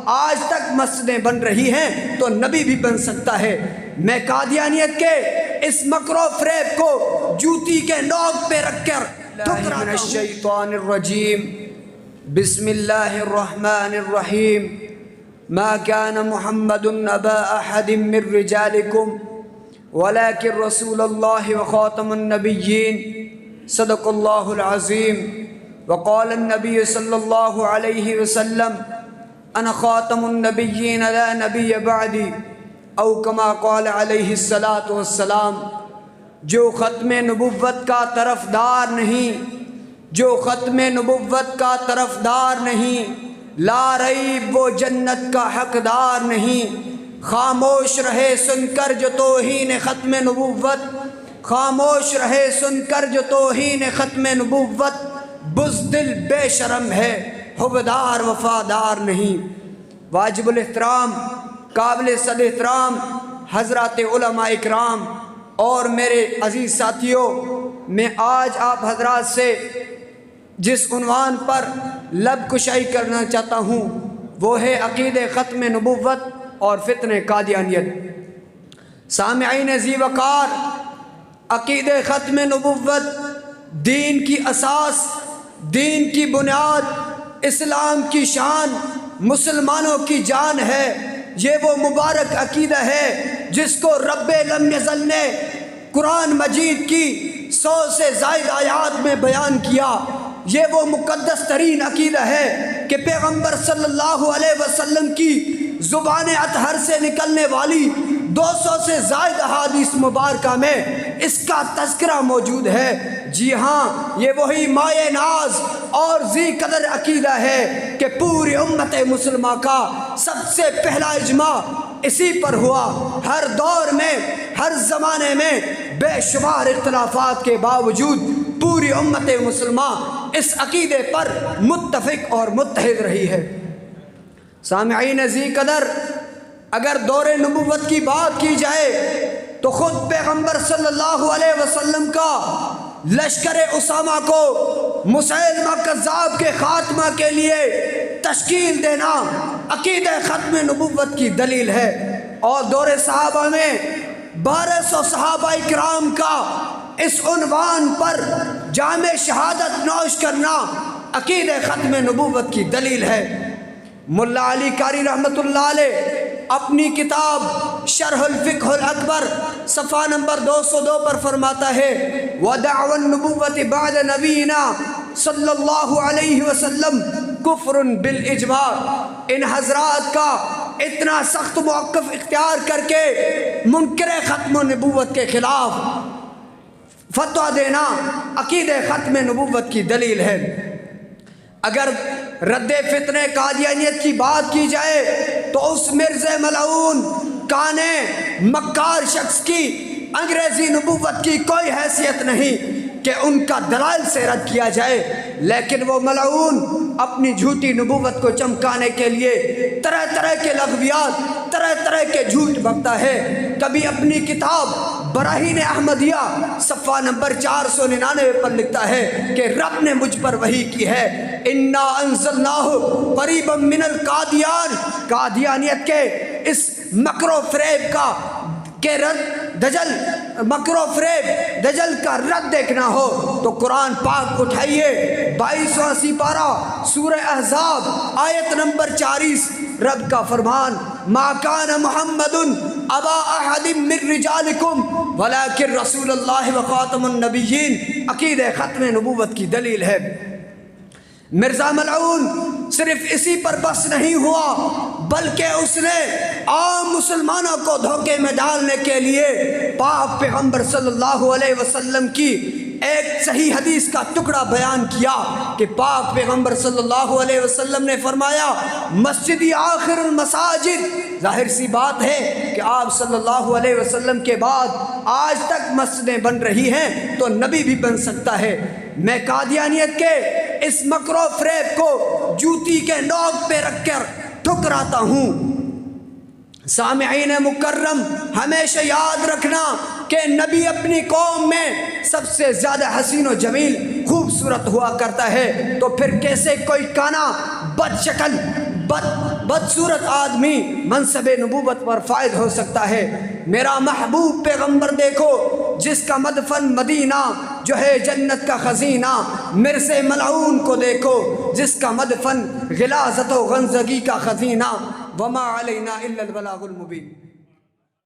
آج تک مسجدیں بن رہی ہیں تو نبی بھی بن سکتا ہے۔ میں قادیانیت کے اس مکر و فریب کو جوتی کے نوک پہ رکھ کر ٹھکراتا ہوں۔ من الشیطان الرجیم، بسم اللہ الرحمن الرحیم۔ ما كان محمد ابا احد من رجالكم ولكن رسول الله وخاتم النبيين صدق الله العظيم۔ وقال النبي صلى الله عليه وسلم انا خاتم النبيين لا نبي بعدي، او كما قال عليه الصلاة والسلام۔ جو ختم نبوت کا طرفدار نہیں، جو ختم نبوت کا طرفدار نہیں، لا ریب وہ جنت کا حقدار نہیں۔ خاموش رہے سن کر جو توہین ختم نبوت، خاموش رہے سن کر جو توہین ختم نبوت، بزدل بے شرم ہے حبدار وفادار نہیں۔ واجب الاحترام، قابل صد احترام حضرات علماء اکرام اور میرے عزیز ساتھیوں، میں آج آپ حضرات سے جس عنوان پر لب کشائی کرنا چاہتا ہوں وہ ہے عقید ختم نبوت اور فتنہ قادیانیت۔ سامعین ذی وقار، عقید ختم نبوت دین کی اساس، دین کی بنیاد، اسلام کی شان، مسلمانوں کی جان ہے۔ یہ وہ مبارک عقیدہ ہے جس کو رب لم یزل نے قرآن مجید کی 100 سے زائد آیات میں بیان کیا۔ یہ وہ مقدس ترین عقیدہ ہے کہ پیغمبر صلی اللہ علیہ وسلم کی زبان اطہر سے نکلنے والی 200 سے زائد احادیث مبارکہ میں اس کا تذکرہ موجود ہے۔ جی ہاں، یہ وہی مائے ناز اور ذی قدر عقیدہ ہے کہ پوری امت مسلمہ کا سب سے پہلا اجماع اسی پر ہوا۔ ہر دور میں، ہر زمانے میں بے شمار اختلافات کے باوجود پوری امت مسلمہ اس عقیدے پر متفق اور متحد رہی ہے۔ سامعین ذی قدر، اگر دور نبوت کی بات کی جائے تو خود پیغمبر صلی اللہ علیہ وسلم کا لشکر اسامہ کو مسیلمہ کذاب کے خاتمہ کے لیے تشکیل دینا عقید ختم نبوت کی دلیل ہے، اور دور صحابہ میں 1200 صحابہ کرام کا اس عنوان پر جامع شہادت نوش کرنا عقید ختم نبوت کی دلیل ہے۔ ملا علی قاری رحمۃ اللہ علیہ اپنی کتاب شرح الفقہ الاکبر صفحہ نمبر 202 پر فرماتا ہے وَدَعْوَ النُّبُوَّةِ بَعْدَ نَبِيِّنَا صلی اللہ علیہ وسلم کفر بالاجماع۔ ان حضرات کا اتنا سخت موقف اختیار کر کے منکر ختم نبوت کے خلاف فتویٰ دینا عقید ختم نبوت کی دلیل ہے۔ اگر رد فتنہ قادیانیت کی بات کی جائے تو اس مرزا ملعون کانے مکار شخص کی انگریزی نبوت کی کوئی حیثیت نہیں کہ ان کا دلائل سے رد کیا جائے، لیکن وہ ملعون اپنی جھوٹی نبوت کو چمکانے کے لیے طرح طرح کے لغویات، طرح طرح کے جھوٹ بکتا ہے۔ کبھی اپنی کتاب براہین احمدیہ صفحہ نمبر 499 پر لکھتا ہے کہ رب نے مجھ پر وحی کی ہے انا انزلناہ قریبا من القادیان۔ قادیانیت کے اس مکر و فریب کا کہ رد دجل، مکر و فریب دجل کا رد دیکھنا ہو تو قرآن پاک اٹھائیے، 22واں سپارہ سورہ احزاب آیت نمبر 40، رب کا فرمان ما کان محمد ابا احد من رجالکم ولکن رسول اللہ وخاتم النبیین عقید ختم نبوت کی دلیل ہے۔ مرزا ملعون صرف اسی پر بس نہیں ہوا بلکہ اس نے عام مسلمانوں کو دھوکے میں ڈالنے کے لیے پاک پیغمبر صلی اللہ علیہ وسلم کی ایک صحیح حدیث کا ٹکڑا بیان کیا کہ پاک پیغمبر صلی اللہ علیہ وسلم نے فرمایا مسجدی آخر المساجد۔ ظاہر سی بات ہے کہ آپ صلی اللہ علیہ وسلم کے بعد آج تک مسجدیں بن رہی ہیں تو نبی بھی بن سکتا ہے۔ میں قادیانیت کے اس مکر و فریب کو جوتی کے نوک پہ رکھ کر ٹھکراتا ہوں۔ سامعین مکرم، ہمیشہ یاد رکھنا کہ نبی اپنی قوم میں سب سے زیادہ حسین و جمیل خوبصورت ہوا کرتا ہے، تو پھر کیسے کوئی کانا بد شکل بدصورت آدمی منصب نبوت پر فائد ہو سکتا ہے۔ میرا محبوب پیغمبر دیکھو جس کا مدفن مدینہ جو ہے جنت کا خزینہ، مرث ملعون کو دیکھو جس کا مدفن غلاظت و غنزگی کا خزینہ۔ وما علینا الا البلاغ المبین۔